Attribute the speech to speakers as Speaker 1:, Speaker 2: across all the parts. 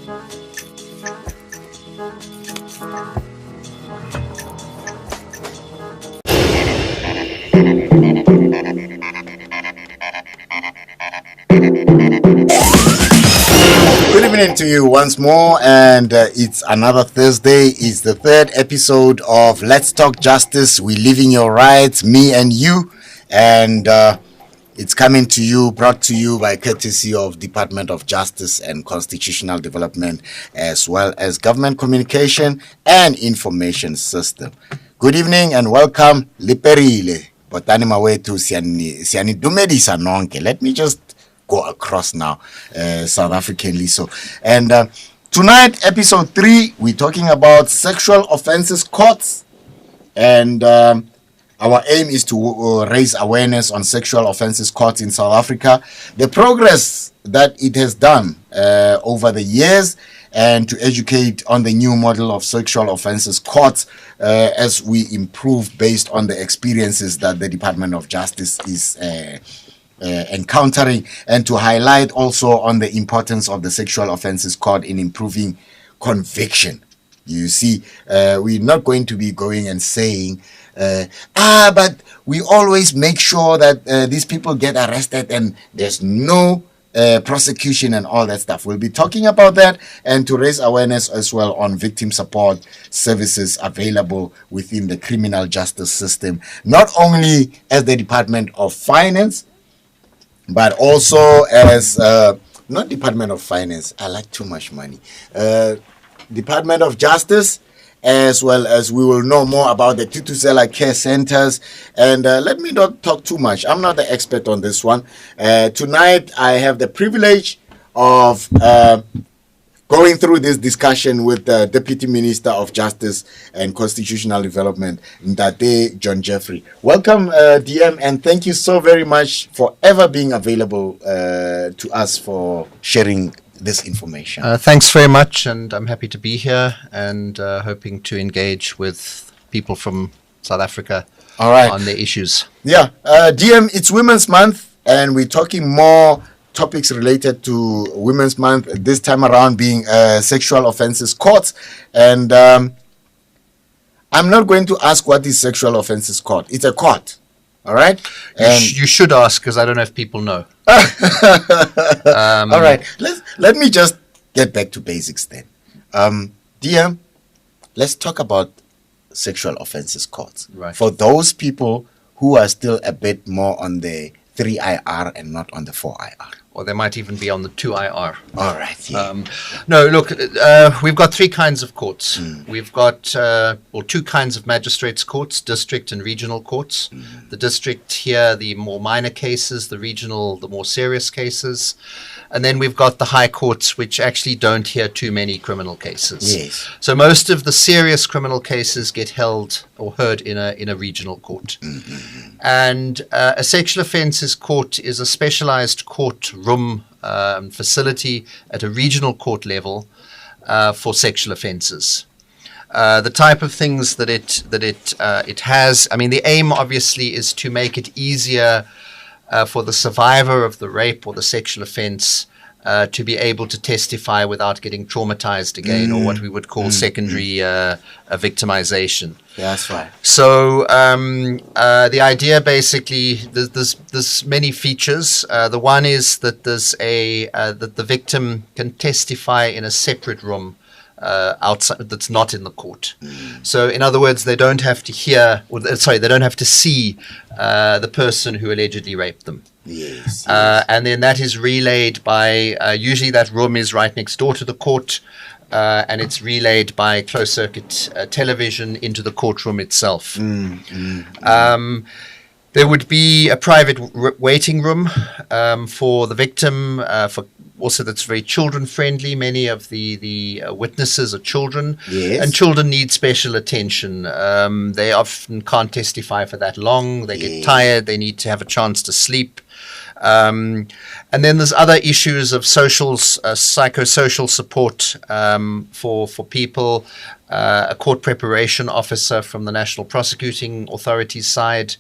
Speaker 1: Good evening to you once more, and it's another Thursday. It's the third episode of Let's Talk Justice. We Living Your Rights, me and you, and it's coming to you, brought to you by courtesy of Department of Justice and Constitutional Development, as well as Government Communication and Information System. Good evening and welcome. Liperile, botani mawetu siani dumedisa nonke. Let me just go across now, South Africanly so. And tonight, episode 3, we're talking about Sexual Offences Courts. And our aim is to raise awareness on Sexual Offences Courts in South Africa, the progress that it has done over the years, and to educate on the new model of Sexual Offences Courts as we improve based on the experiences that the Department of Justice is encountering, and to highlight also on the importance of the Sexual Offences Court in improving conviction. You see, we're not going to be going and saying, but we always make sure that these people get arrested and there's no prosecution and all that stuff. We'll be talking about that and to raise awareness as well on victim support services available within the criminal justice system, not only as the Department of Finance, but also as, not Department of Finance, I like too much money, Department of Justice, as well as we will know more about the Tutuzela care centers. And let me not talk too much. I'm not the expert on this one. Tonight, I have the privilege of going through this discussion with the Deputy Minister of Justice and Constitutional Development, Ndate John Jeffery. Welcome, DM, and thank you so very much for ever being available to us for sharing this information.
Speaker 2: Thanks very much, and I'm happy to be here and hoping to engage with people from South Africa on the issues.
Speaker 1: Yeah, DM, it's Women's Month, and we're talking more topics related to Women's Month, this time around being Sexual Offences Courts. And I'm not going to ask what is Sexual Offences Court. It's a court, all right?
Speaker 2: You should ask, because I don't know if people know.
Speaker 1: All right, let me just get back to basics then. DM, let's talk about Sexual Offences Courts.
Speaker 2: Right.
Speaker 1: For those people who are still a bit more on the 3IR and not on the 4IR.
Speaker 2: Or they might even be on the 2IR.
Speaker 1: All right. Yeah.
Speaker 2: No, look, we've got 3 kinds of courts. We've got 2 kinds of magistrates' courts, district and regional courts. The district here, the more minor cases, the regional, the more serious cases. And then we've got the high courts, which actually don't hear too many criminal cases.
Speaker 1: Yes.
Speaker 2: So most of the serious criminal cases get held or heard in a regional court. And a sexual offences court is a specialized courtroom facility at a regional court level for sexual offences. The type of things that it has, I mean, the aim obviously is to make it easier for the survivor of the rape or the sexual offence to be able to testify without getting traumatized again, or what we would call secondary victimization.
Speaker 1: That's right.
Speaker 2: So the idea basically, there's many features. The one is that there's that the victim can testify in a separate room outside, that's not in the court. So in other words, they don't have to hear, they don't have to see the person who allegedly raped them.
Speaker 1: Yes.
Speaker 2: And then that is relayed by, usually that room is right next door to the court, and it's relayed by closed circuit television into the courtroom itself. There would be a private waiting room for the victim, also that's very children friendly. Many of the witnesses are children,
Speaker 1: yes,
Speaker 2: and children need special attention. They often can't testify for that long. They get tired. They need to have a chance to sleep. And then there's other issues of psychosocial support for people. A court preparation officer from the National Prosecuting Authority's side.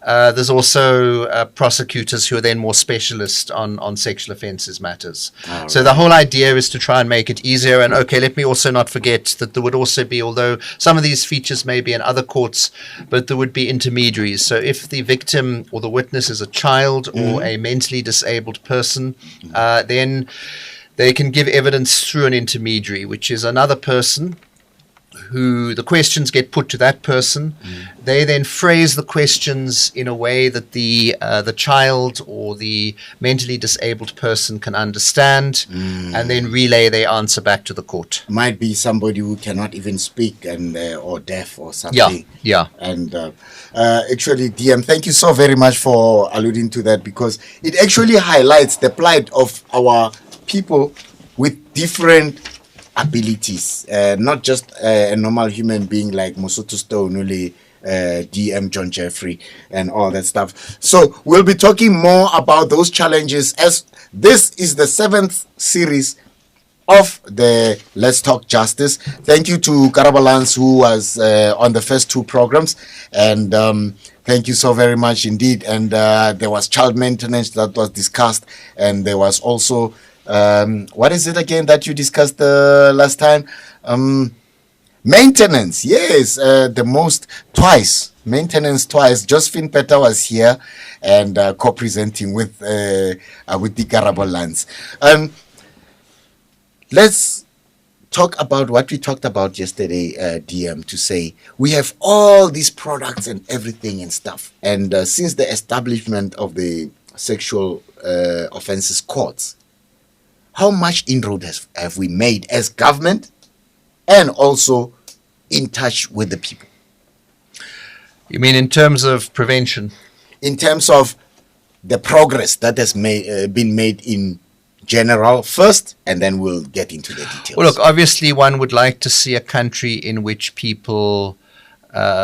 Speaker 2: There's also prosecutors who are then more specialist on sexual offences matters. So the whole idea is to try and make it easier. And okay, let me also not forget that there would also be, although some of these features may be in other courts, but there would be intermediaries. So if the victim or the witness is a child or a mentally disabled person, then they can give evidence through an intermediary, which is another person who the questions get put to that person. They then phrase the questions in a way that the child or the mentally disabled person can understand, and then relay their answer back to the court.
Speaker 1: Might be somebody who cannot even speak and or deaf or something.
Speaker 2: Yeah.
Speaker 1: And actually, DM, thank you so very much for alluding to that, because it actually highlights the plight of our people with different abilities, not just a normal human being like Mosotho Stone, only DM John Jeffery and all that stuff. So we'll be talking more about those challenges, as this is the 7th series of the Let's Talk Justice. Thank you to Karabalans, who was on the first 2 programs, and thank you so very much indeed. And there was child maintenance that was discussed, and there was also what is it again that you discussed last time? Maintenance, yes, maintenance twice. Josephine Petter was here and co-presenting with the Karabalans. Let's talk about what we talked about yesterday, DM, to say we have all these products and everything and stuff. And since the establishment of the Sexual Offences Courts, how much inroad have we made as government and also in touch with the people?
Speaker 2: You mean in terms of prevention?
Speaker 1: In terms of the progress that has been made in general first, and then we'll get into the details.
Speaker 2: Well, look, obviously one would like to see a country in which people,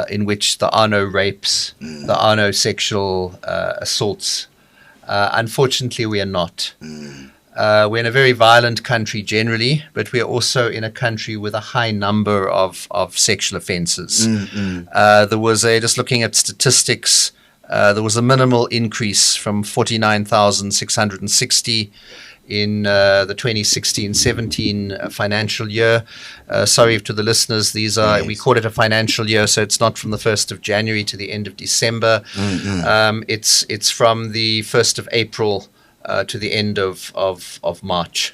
Speaker 2: in which there are no rapes, there are no sexual assaults. Unfortunately, we are not. We're in a very violent country generally, but we're also in a country with a high number of sexual offences. There was just looking at statistics, there was a minimal increase from 49,660 in the 2016-17 financial year. Sorry to the listeners, these are, we call it a financial year, so it's not from the 1st of January to the end of December. It's from the 1st of April to the end of March.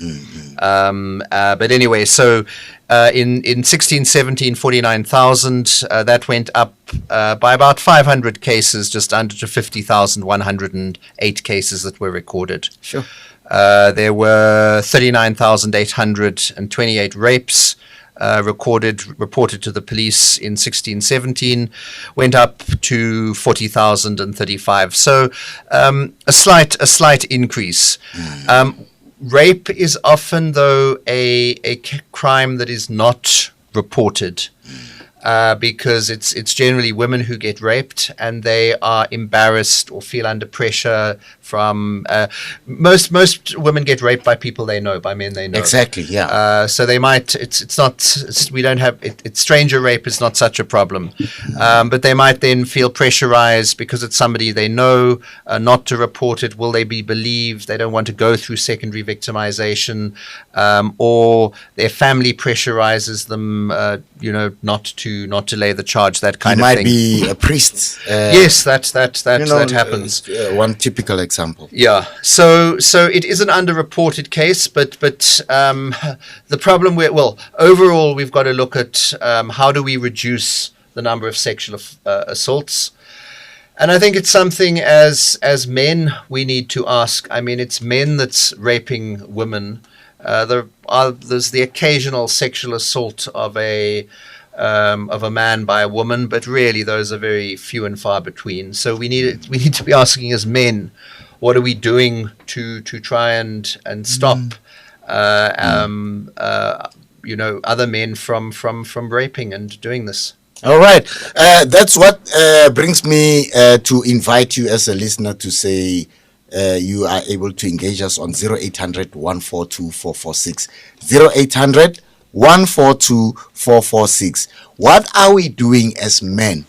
Speaker 2: But anyway, so in 16-17, 49,000, that went up by about 500 cases, just under to 50,108 cases that were recorded.
Speaker 1: Sure.
Speaker 2: There were 39,828 rapes reported to the police in 16-17, went up to 40,035. So a slight increase. Rape is often, though, a crime that is not reported. Because it's generally women who get raped, and they are embarrassed or feel under pressure from most women get raped by people they know, by men they know.
Speaker 1: Exactly, yeah.
Speaker 2: So they might. We don't have. It's stranger rape is not such a problem, but they might then feel pressurized because it's somebody they know, not to report it. Will they be believed? They don't want to go through secondary victimization, or their family pressurizes them, not to lay the charge. That kind of thing.
Speaker 1: He might be a priest.
Speaker 2: Yes, that happens.
Speaker 1: One typical example.
Speaker 2: Yeah. So it is an underreported case, but the problem overall we've got to look at how do we reduce the number of sexual assaults. And I think it's something as men we need to ask. I mean, it's men that's raping women. There's the occasional sexual assault of a man by a woman, but really those are very few and far between. So we need to be asking as men, what are we doing to try and stop other men from raping and doing this?
Speaker 1: All right, that's what brings me to invite you as a listener to say you are able to engage us on 0800 142 446 0800 142 446. What are we doing as men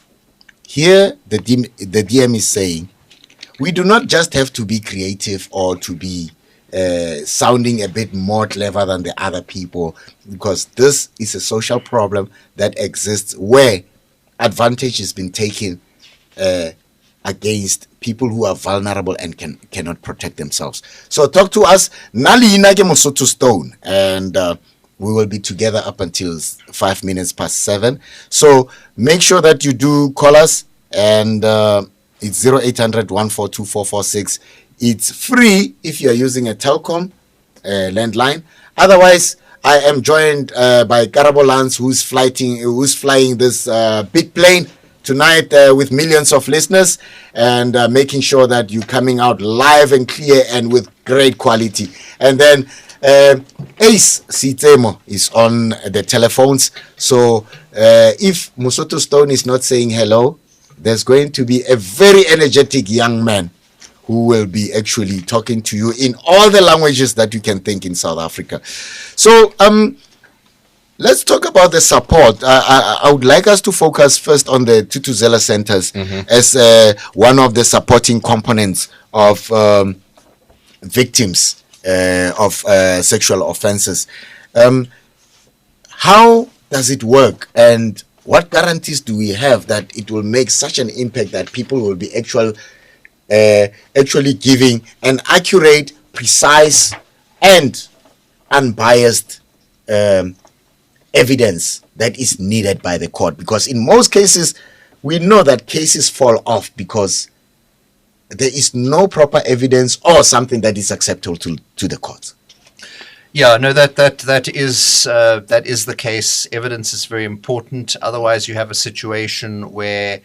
Speaker 1: here the DM is saying, we do not just have to be creative or to be sounding a bit more clever than the other people, because this is a social problem that exists where advantage has been taken against people who are vulnerable and cannot protect themselves. So talk to us. Nalina ke Mosotho Stone, and we will be together up until 5 minutes past 7. So make sure that you do call us, and it's 0800 142 446. It's free if you are using a telecom landline. Otherwise, I am joined by Karabo Lance, who's flying this big plane tonight with millions of listeners, and making sure that you're coming out live and clear and with great quality. And then Ace Sitemo is on the telephones. So if Mosotho Stone is not saying hello, there's going to be a very energetic young man who will be actually talking to you in all the languages that you can think in South Africa. So let's talk about the support. I would like us to focus first on the Thuthuzela centers as one of the supporting components of victims of sexual offenses. How does it work, and what guarantees do we have that it will make such an impact that people will be actually giving an accurate, precise, and unbiased evidence that is needed by the court? Because in most cases, we know that cases fall off because there is no proper evidence or something that is acceptable to the courts.
Speaker 2: Yeah, no, that is the case. Evidence is very important. Otherwise, you have a situation where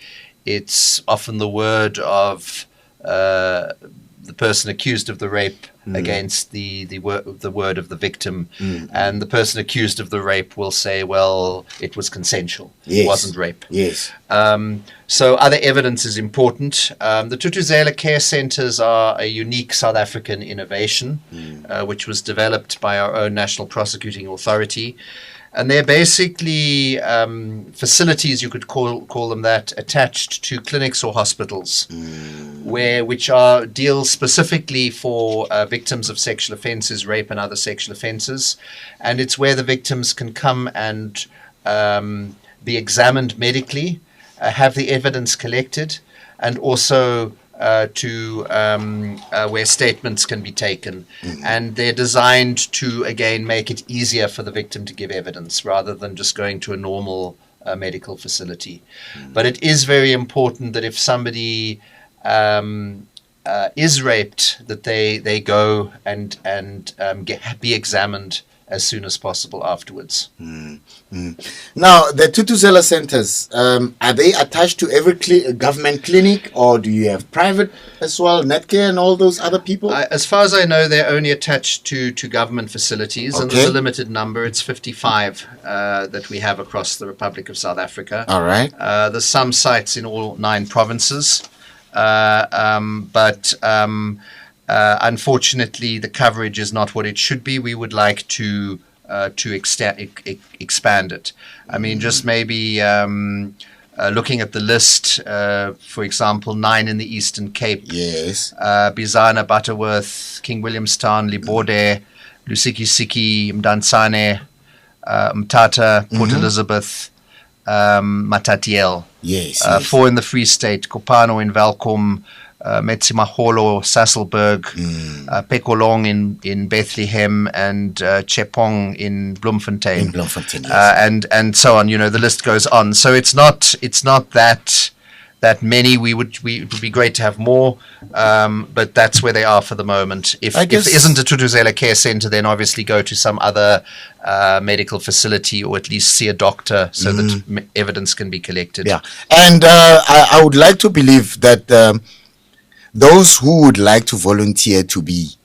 Speaker 2: it's often the word of the person accused of the rape against the word of the victim, and the person accused of the rape will say, "Well, it was consensual.
Speaker 1: Yes.
Speaker 2: It wasn't rape."
Speaker 1: Yes.
Speaker 2: So other evidence is important. The Thuthuzela care centers are a unique South African innovation, which was developed by our own National Prosecuting Authority. And they're basically facilities, you could call them that, attached to clinics or hospitals, which deal specifically for victims of sexual offences, rape and other sexual offences. And it's where the victims can come and be examined medically, have the evidence collected, and also where statements can be taken. And they're designed to, again, make it easier for the victim to give evidence rather than just going to a normal medical facility. But it is very important that if somebody is raped, that they go and be examined as soon as possible afterwards.
Speaker 1: Now, the Thuthuzela centers, are they attached to every government clinic, or do you have private as well, Netcare and all those other people?
Speaker 2: As far as I know, they're only attached to government facilities, and there's a limited number. It's 55 that we have across the Republic of South Africa.
Speaker 1: All right.
Speaker 2: There's some sites in all 9 provinces, unfortunately, the coverage is not what it should be. We would like to expand it. I mean, just maybe looking at the list, for example, 9 in the Eastern Cape.
Speaker 1: Yes.
Speaker 2: Bizana, Butterworth, King Williamstown, Libode, Lusikisiki, Mdantsane, Mthatha, Port Elizabeth, Matatiele.
Speaker 1: Yes,
Speaker 2: 4 in the Free State, Kopano in Welkom, Metsimaholo, Sasolburg, Pekolong in Bethlehem, and Chepong in Bloemfontein.
Speaker 1: Yes.
Speaker 2: And so on. You know, the list goes on. So it's not that many. It would be great to have more, but that's where they are for the moment. If there isn't a Thuthuzela care center, then obviously go to some other medical facility, or at least see a doctor so that evidence can be collected.
Speaker 1: Yeah, and I would like to believe that those who would like to volunteer to be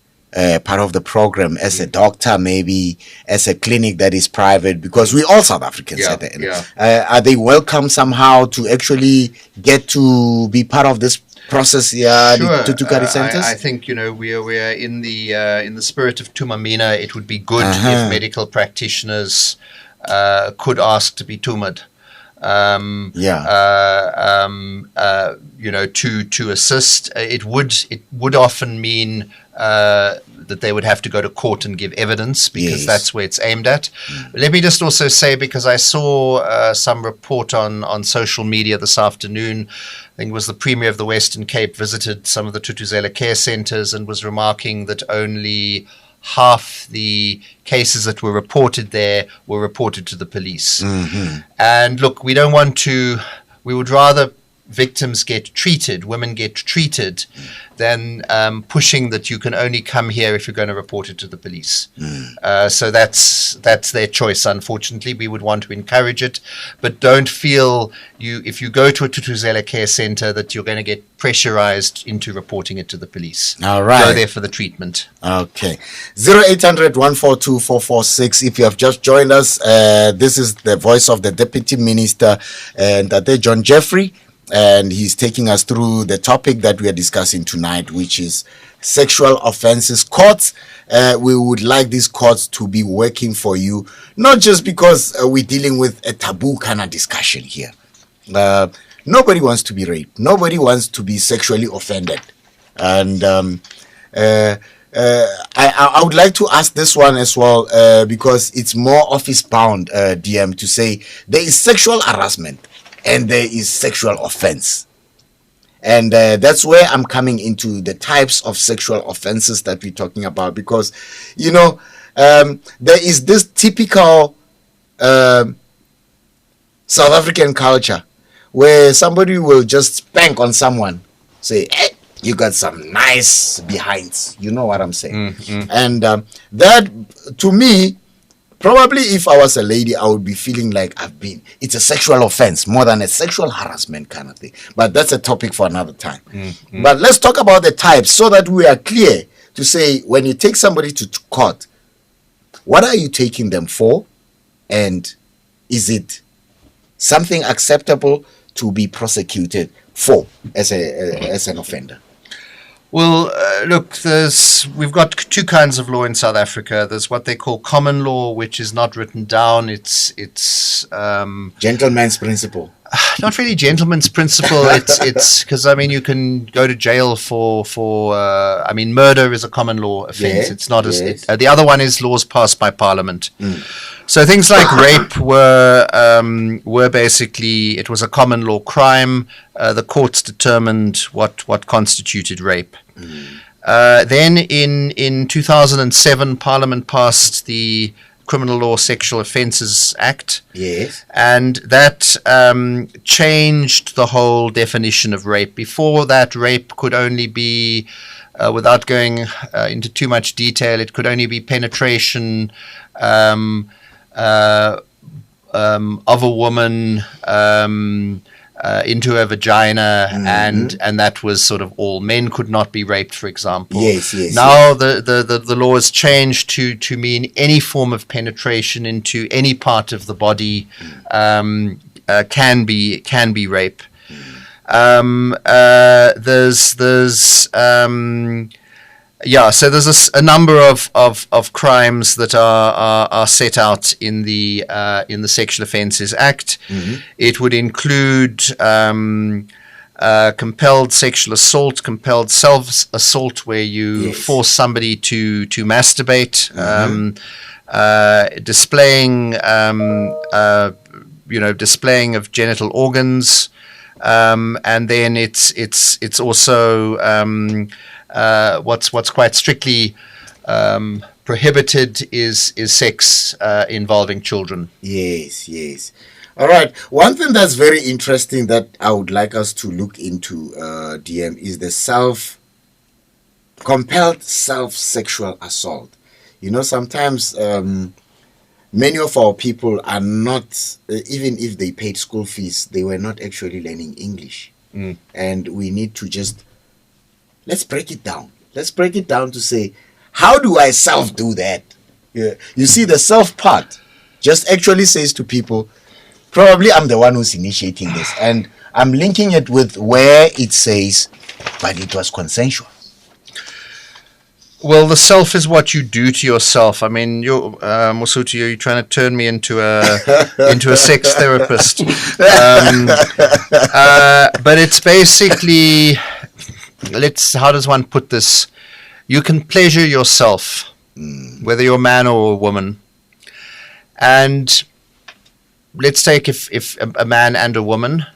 Speaker 1: part of the program as a doctor, maybe as a clinic that is private, because we all South Africans at the end. Are they welcome somehow to actually get to be part of this process? Yeah,
Speaker 2: sure.
Speaker 1: The Thuthukari centers.
Speaker 2: I think, you know, we are in the spirit of Tumamina. It would be good if medical practitioners could ask to be tumed. to assist. It would often mean that they would have to go to court and give evidence, because that's where it's aimed at. Let me just also say, because I saw some report on social media this afternoon, I think it was the Premier of the Western Cape visited some of the Thuthuzela care centres and was remarking that only half the cases that were reported there were reported to the police. And look, we would rather victims get treated, women get treated, than pushing that you can only come here if you're going to report it to the police. So that's their choice, unfortunately. We would want to encourage it, but don't feel if you go to a Thuthuzela care centre that you're going to get pressurized into reporting it to the police.
Speaker 1: All right.
Speaker 2: Go there for the treatment.
Speaker 1: Okay. 0800-142-446. If you have just joined us, this is the voice of the Deputy Minister, and John Jeffery. And he's taking us through the topic that we are discussing tonight, which is Sexual Offences Courts. We would like these courts to be working for you, not just because we're dealing with a taboo kind of discussion here. Nobody wants to be raped. Nobody wants to be sexually offended. And I would like to ask this one as well, because it's more office-bound, DM, to say there is sexual harassment and there is sexual offense. And that's where I'm coming into the types of sexual offenses that we're talking about, because, there is this typical South African culture where somebody will just spank on someone, say, hey, you got some nice behinds. You know what I'm saying? And that, to me, probably if I was a lady, I would be feeling like it's a sexual offense more than a sexual harassment kind of thing. But that's a topic for another time. But let's talk about the types so that we are clear to say, when you take somebody to court, what are you taking them for? And is it something acceptable to be prosecuted for as an offender?
Speaker 2: Well, look, we've got two kinds of law in South Africa. There's what they call common law, which is not written down. It's
Speaker 1: gentleman's principle.
Speaker 2: Not really gentleman's principle. It's because you can go to jail for murder is a common law offence. It's not the other one is laws passed by Parliament. So things like rape were basically, it was a common law crime. The courts determined what constituted rape. Then in 2007, Parliament passed the Criminal Law Sexual Offences Act.
Speaker 1: Yes.
Speaker 2: And that changed the whole definition of rape. Before that, rape could only be, without going into too much detail, it could only be penetration of a woman into her vagina, and that was sort of all. Men could not be raped, for example.
Speaker 1: Yes.
Speaker 2: Now the law has changed to mean any form of penetration into any part of the body can be rape. So there's a number of crimes that are set out in the Sexual Offences Act. It would include compelled sexual assault, compelled self-assault, where you force somebody to masturbate, displaying of genital organs, and then it's also what's quite strictly prohibited is sex involving children.
Speaker 1: Yes. All right. One thing that's very interesting that I would like us to look into, DM, is the compelled self-sexual assault. Sometimes many of our people are not, even if they paid school fees, they were not actually learning English. And we need to let's break it down. Let's break it down to say, how do I do that? You see, the self part just actually says to people, probably I'm the one who's initiating this. And I'm linking it with where it says, but it was consensual.
Speaker 2: Well, the self is what you do to yourself. I mean, Mosotho, you're trying to turn me into a sex therapist. But it's basically, how does one put this? You can pleasure yourself, whether you're a man or a woman. And let's take if a man and a woman,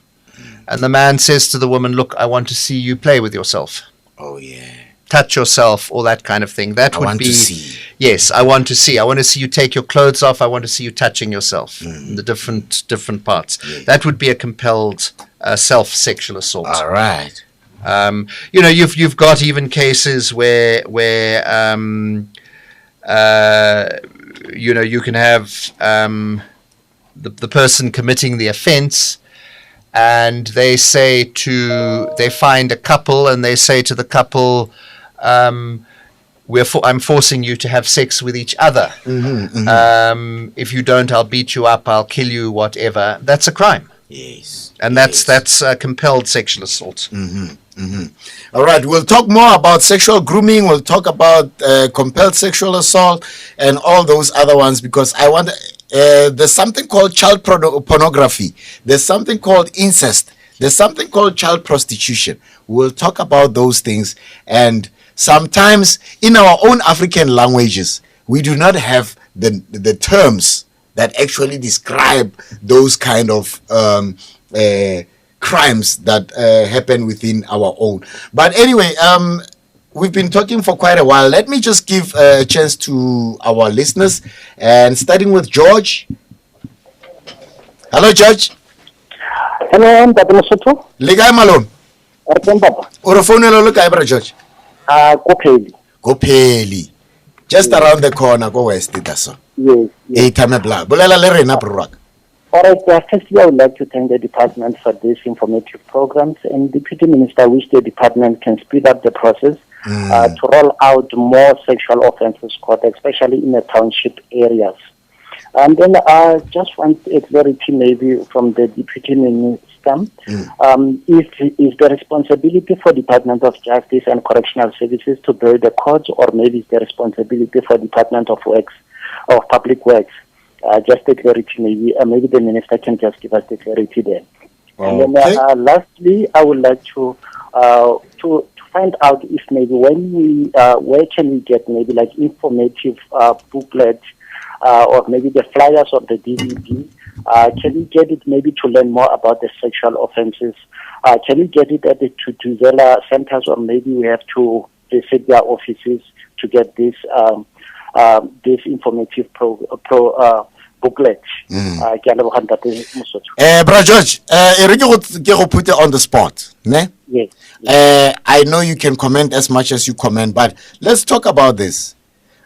Speaker 2: and the man says to the woman, look, I want to see you play with yourself.
Speaker 1: Oh, yeah.
Speaker 2: Touch yourself, all that kind of thing. That would be, yes, I want to see. I want to see you take your clothes off. I want to see you touching yourself in the different parts. Yeah. That would be a compelled self-sexual assault.
Speaker 1: All right.
Speaker 2: You've got even cases where you can have the person committing the offense, and they find a couple, and they say to the couple, I'm forcing you to have sex with each other. If you don't, I'll beat you up, I'll kill you, whatever. That's a crime.
Speaker 1: Yes.
Speaker 2: And that's compelled sexual assault.
Speaker 1: All right, we'll talk more about sexual grooming. We'll talk about compelled sexual assault and all those other ones, because I want. There's something called child pornography. There's something called incest. There's something called child prostitution. We'll talk about those things. And sometimes in our own African languages, we do not have the terms that actually describe those kind of crimes that happen within our own. But anyway, we've been talking for quite a while. Let me just give a chance to our listeners, and starting with George. Hello, George.
Speaker 3: Hello, I'm Dr. Mosotho.
Speaker 1: Legai Malone. Ore phone lo le kae bra George? Kopheli. Just around the corner, go west so.
Speaker 3: Yes.
Speaker 1: Tame bla. Bolela le rena bro.
Speaker 3: All right, firstly, I would like to thank the department for this informative programs, and Deputy Minister wish the department can speed up the process to roll out more sexual offences court, especially in the township areas. And then I just want a clarity maybe from the Deputy Minister, if the responsibility for Department of Justice and Correctional Services to build the courts, or maybe it's the responsibility for Department of Works, of Public Works. Just the clarity, maybe the minister can just give us the clarity there. Okay. And then lastly, I would like to find out if maybe where can we get maybe like informative booklets or maybe the flyers of the DVD. Can we get it maybe to learn more about the sexual offences? Can we get it at the Tutuzela centers, or maybe we have to visit their offices to get this informative booklet.
Speaker 1: Bra George, go put it on the spot. Ne?
Speaker 3: Yes.
Speaker 1: I know you can comment as much as you comment, but let's talk about this.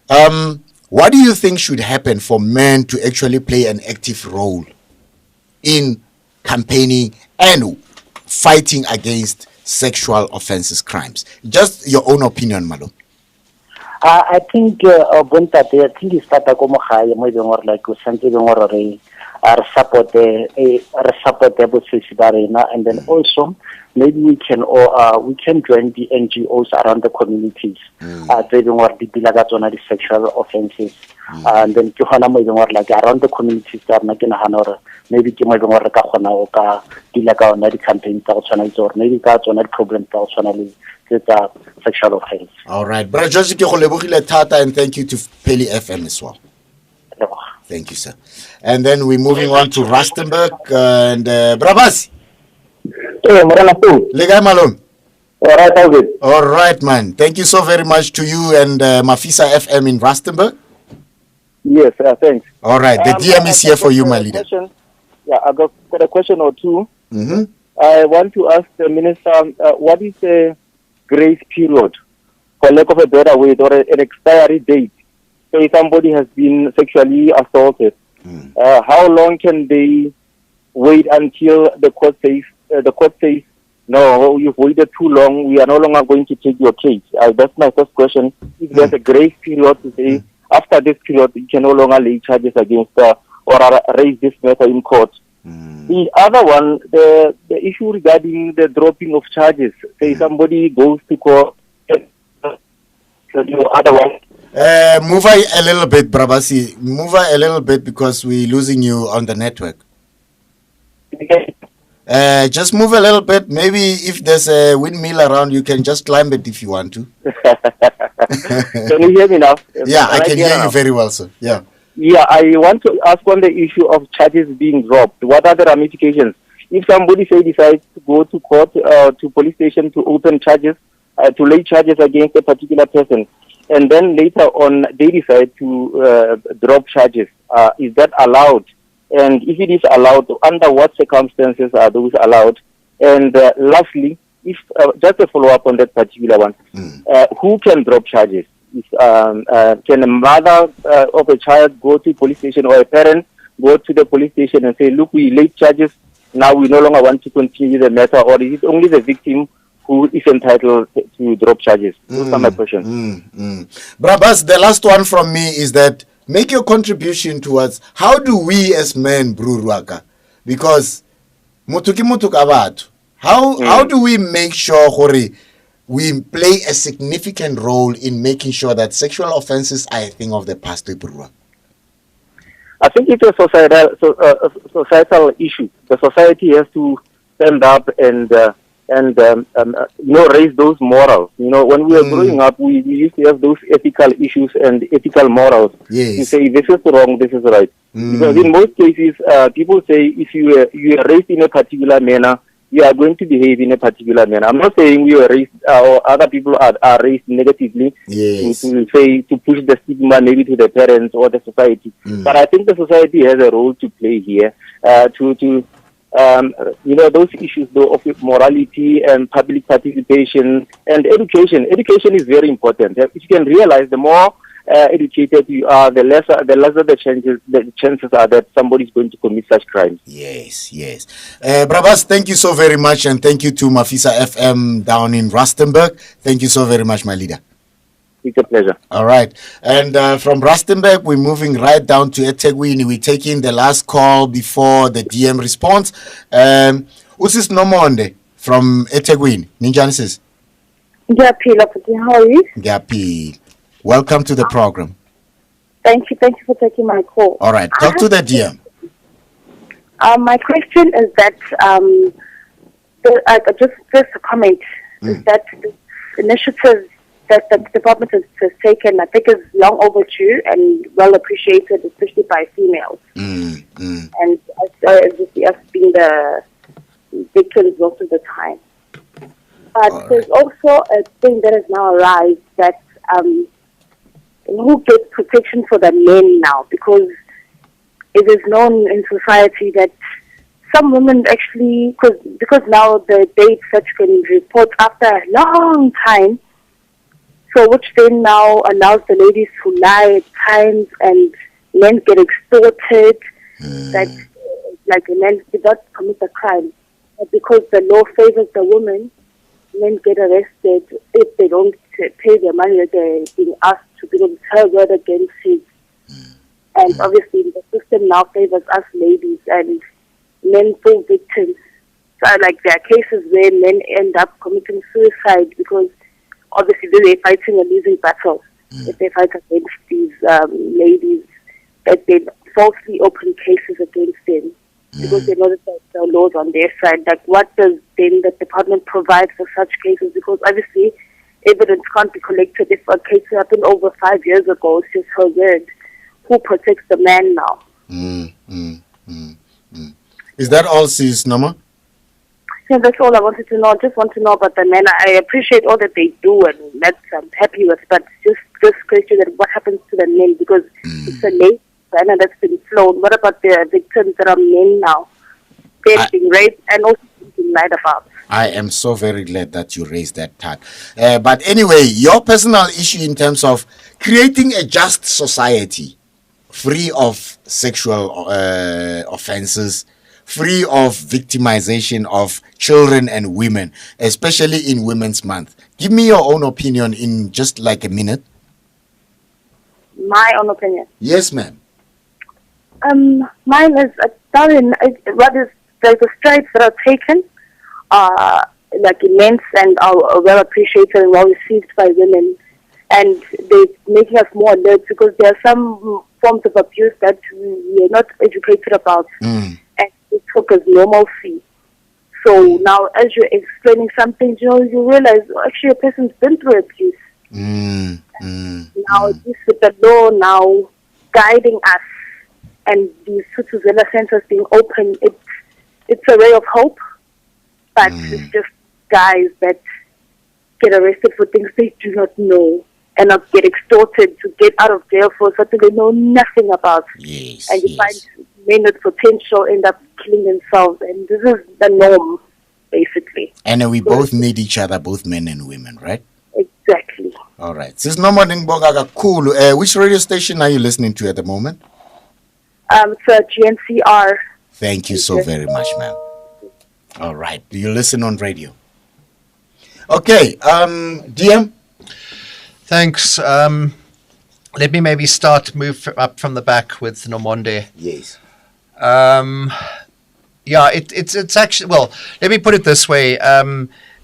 Speaker 1: What do you think should happen for men to actually play an active role in campaigning and fighting against sexual offences crimes? Just your own opinion, Malo.
Speaker 3: I think it started como high, maybe more like something more support the and then also maybe we can join the NGOs around the communities. Maybe more the sexual offences, and then maybe more like around the communities that maybe maybe more the campaigns or maybe problems sexual offense.
Speaker 1: All right. Brother George, and thank you to Peli FM as well. Thank you, sir. And then we're moving on to Rustenburg and Brabas. Malone. All right, man. Thank you so very much to you and Mafisa FM in Rustenburg.
Speaker 4: Yes, thanks.
Speaker 1: All right. The DM is here for you, my leader.
Speaker 4: I've got a question or two.
Speaker 1: Mm-hmm.
Speaker 4: I want to ask the minister, what is the grace period, for lack of a better word, or an expiry date? Say somebody has been sexually assaulted. How long can they wait until the court says, no, you've waited too long, we are no longer going to take your case? That's my first question. If there's a grace period to say, after this period, you can no longer lay charges against or raise this matter in court. The other one, the issue regarding the dropping of charges. Say somebody goes to court, So you otherwise.
Speaker 1: Move a little bit, Brabasi. Move a little bit because we're losing you on the network. Just move a little bit. Maybe if there's a windmill around, you can just climb it if you want to.
Speaker 4: Can you hear me now?
Speaker 1: Yeah, I can hear you very well, sir. Yeah.
Speaker 4: Yeah, I want to ask on the issue of charges being dropped. What are the ramifications? If somebody, say, decides to go to court, to police station to open charges, to lay charges against a particular person, and then later on they decide to drop charges, is that allowed? And if it is allowed, under what circumstances are those allowed? And lastly, if just a follow-up on that particular one, who can drop charges? Can a mother of a child go to police station, or a parent go to the police station and say, look, we laid charges, now we no longer want to continue the matter, or is it only the victim who is entitled to drop charges? Those are my questions.
Speaker 1: Brabas, the last one from me is that make your contribution towards how do we as men brew Ruaka? Because how do we make sure we play a significant role in making sure that sexual offenses are a thing of the past?
Speaker 4: I think it's a societal issue. The society has to stand up and raise those morals. When we were growing up, we used to have those ethical issues and ethical morals.
Speaker 1: Yes.
Speaker 4: To say this is wrong, this is right. Because in most cases, people say if you are raised in a particular manner, you are going to behave in a particular manner. I'm not saying we were raised or other people are raised negatively.
Speaker 1: Yes.
Speaker 4: to push the stigma maybe to the parents or the society. But I think the society has a role to play here those issues though of morality and public participation and education. Education is very important. If you can realize, the more educated you are, the lesser the chances are that somebody is going to commit such crimes.
Speaker 1: Yes. Brabas, thank you so very much, and thank you to Mafisa FM down in Rustenburg. Thank you so very much, my leader.
Speaker 4: It's a pleasure.
Speaker 1: All right. And from Rustenburg, we're moving right down to eThekwini. We're taking the last call before the DM response. Usis Nomonde from eThekwini. Ninjanisis.
Speaker 5: How are you?
Speaker 1: Gapi. Welcome to the program.
Speaker 5: Thank you for taking my call.
Speaker 1: All right. Talk to the DM.
Speaker 5: My question is that, just a comment, is that the initiative that the department has taken, I think, is long overdue and well appreciated, especially by females. And us being the victims most of the time. But there's also a thing that has now arisen that who gets protection for the men now, because it is known in society that some women actually, because now the date such can report after a long time, so which then now allows the ladies to lie at times and men get extorted, that like a man did not commit a crime. But because the law favors the woman, men get arrested if they don't pay the money that they're being asked to, because it's her word against his. And obviously the system now favors us ladies, and men fall victims. So there are cases where men end up committing suicide because obviously they're fighting a losing battle if they fight against these ladies, that they falsely open cases against them because they know that the laws on their side. What does then the department provide for such cases? Because obviously evidence can't be collected. If a case happened over 5 years ago, it's just her word. Who protects the man now?
Speaker 1: Is that all, Sis Nama?
Speaker 5: Yeah, that's all I wanted to know. I just want to know about the men. I appreciate all that they do, and that's I'm happy with. But just this question that what happens to the men, because it's a late banner that's been flown. What about the victims that are men now? They're being raped and also being lied about.
Speaker 1: I am so very glad that you raised that part. But anyway, your personal issue in terms of creating a just society, free of sexual offenses, free of victimization of children and women, especially in Women's Month. Give me your own opinion in just like a minute.
Speaker 5: My own opinion?
Speaker 1: Yes, ma'am.
Speaker 5: Mine is, the strides that are taken are immense and are well appreciated and well received by women. and they're making us more alert because there are some forms of abuse that we are not educated about, and it took as normalcy. So now, as you're explaining something, you realize actually a person's been through abuse. Now, this with the law now guiding us, and the Sexual Offences being open, it's a ray of hope, but it's just guys that get arrested for things they do not know and not get extorted to get out of jail for something they know nothing about.
Speaker 1: Yes,
Speaker 5: and you find men with potential end up killing themselves, and this is the norm, basically.
Speaker 1: And we both need each other, both men and women, right?
Speaker 5: Exactly.
Speaker 1: All right. Sis Noma Ndingboga Kakhulu, which radio station are you listening to at the moment?
Speaker 5: It's a GNCR.
Speaker 1: Thank you so very much, ma'am. All right. Do you listen on radio? Okay. DM?
Speaker 2: Thanks. Let me maybe move up from the back with Nomonde.
Speaker 1: Yes.
Speaker 2: Yeah, it's actually, well, let me put it this way.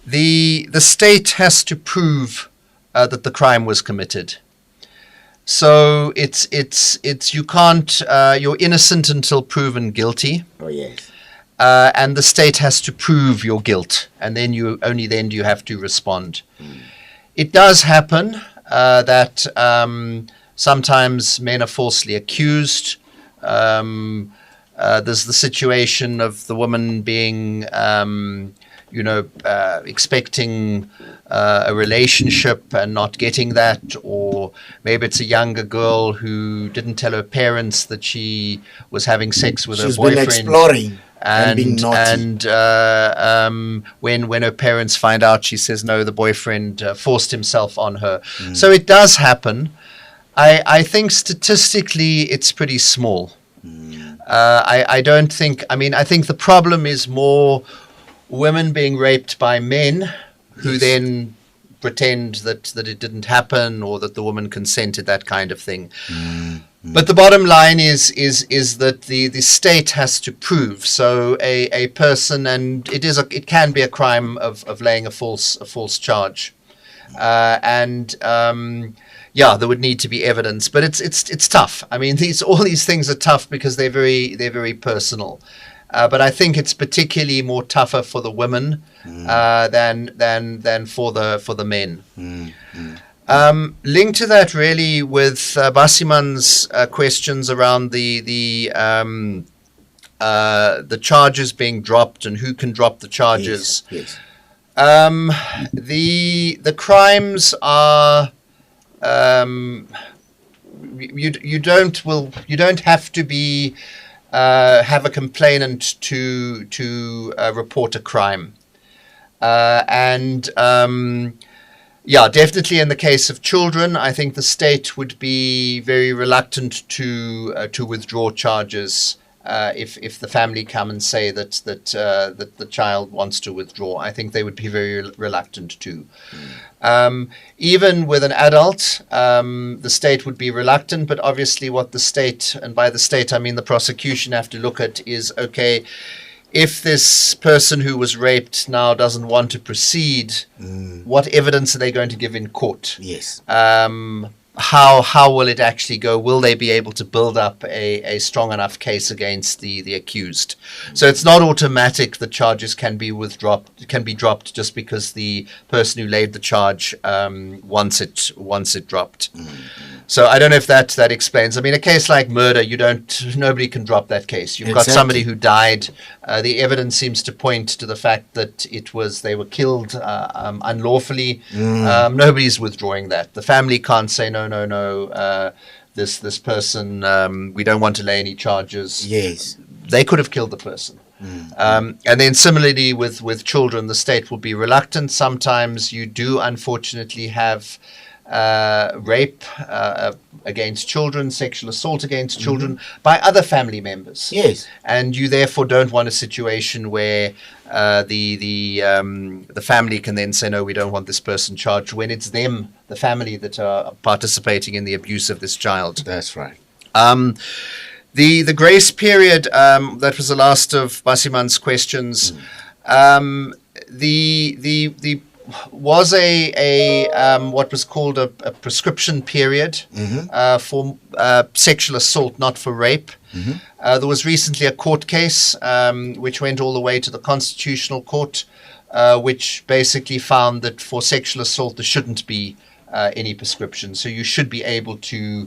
Speaker 2: The state has to prove that the crime was committed. So it's you can't, you're innocent until proven guilty.
Speaker 1: Oh, yes.
Speaker 2: And the state has to prove your guilt, and then only then do you have to respond. It does happen that sometimes men are falsely accused. There's the situation of the woman being, expecting a relationship and not getting that, or maybe it's a younger girl who didn't tell her parents that she was having sex with her boyfriend.
Speaker 1: She's been exploring and being naughty.
Speaker 2: And when her parents find out, she says no, the boyfriend forced himself on her. So it does happen. I think statistically it's pretty small. I don't think, I think the problem is more women being raped by men who then pretend that it didn't happen, or that the woman consented, that kind of thing. But the bottom line is that the state has to prove. So a person, and it can be a crime of laying a false charge, there would need to be evidence, but it's tough. All these things are tough because they're very personal. But I think it's particularly more tougher for the women than for the men. Linked to that, really, with Basiman's questions around the charges being dropped and who can drop the charges.
Speaker 1: Yes.
Speaker 2: The crimes are. You don't have to be have a complainant to report a crime, definitely in the case of children, I think the state would be very reluctant to withdraw charges if the family come and say that the child wants to withdraw. I think they would be very reluctant to. Even with an adult, the state would be reluctant, but obviously what the state, and by the state I mean the prosecution, have to look at is, okay, if this person who was raped now doesn't want to proceed, what evidence are they going to give in court?
Speaker 1: Yes.
Speaker 2: How will it actually go? Will they be able to build up a strong enough case against the accused? So it's not automatic that charges can be dropped just because the person who laid the charge wants it dropped. So I don't know if that explains. A case like murder, nobody can drop that case. You've got somebody who died. The evidence seems to point to the fact that they were killed unlawfully. Nobody's withdrawing that. The family can't say no. This person, we don't want to lay any charges.
Speaker 1: Yes,
Speaker 2: they could have killed the person. And then similarly with children, the state will be reluctant. Sometimes you do unfortunately have rape against children, sexual assault against children by other family members.
Speaker 1: Yes,
Speaker 2: and you therefore don't want a situation where the family can then say no, we don't want this person charged, when it's them, the family, that are participating in the abuse of this child.
Speaker 1: That's right.
Speaker 2: The grace period, that was the last of Basiman's questions. was a what was called a prescription period for sexual assault, not for rape. There was recently a court case which went all the way to the Constitutional Court, which basically found that for sexual assault there shouldn't be any prescription. So you should be able to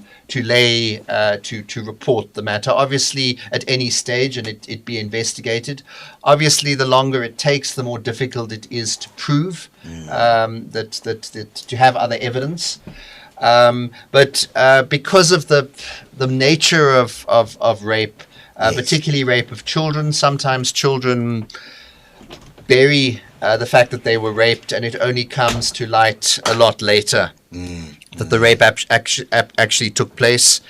Speaker 2: report the matter, obviously at any stage, and it be investigated. Obviously, the longer it takes, the more difficult it is to prove that to have other evidence. But because of the nature of rape, particularly rape of children, sometimes children bury the fact that they were raped, and it only comes to light a lot later that the rape actually took place.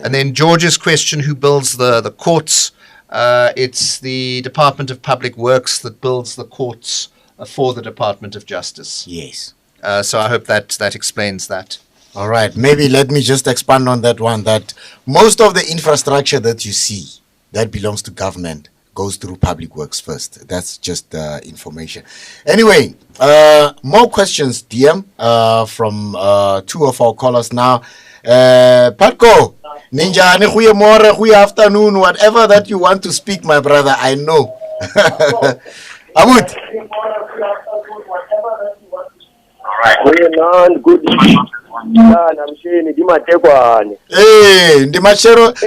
Speaker 2: And then George's question, who builds the courts? It's the Department of Public Works that builds the courts for the Department of Justice.
Speaker 1: Yes.
Speaker 2: So I hope that explains that.
Speaker 1: All right. Maybe let me just expand on that one, that most of the infrastructure that you see that belongs to government goes through public works first. That's just information. Anyway, more questions, DM, from two of our callers now. Patko, Ninja, goeiemorgen, afternoon, whatever that you want to speak, my brother, I know. Amut.
Speaker 4: Good evening.
Speaker 1: Hey,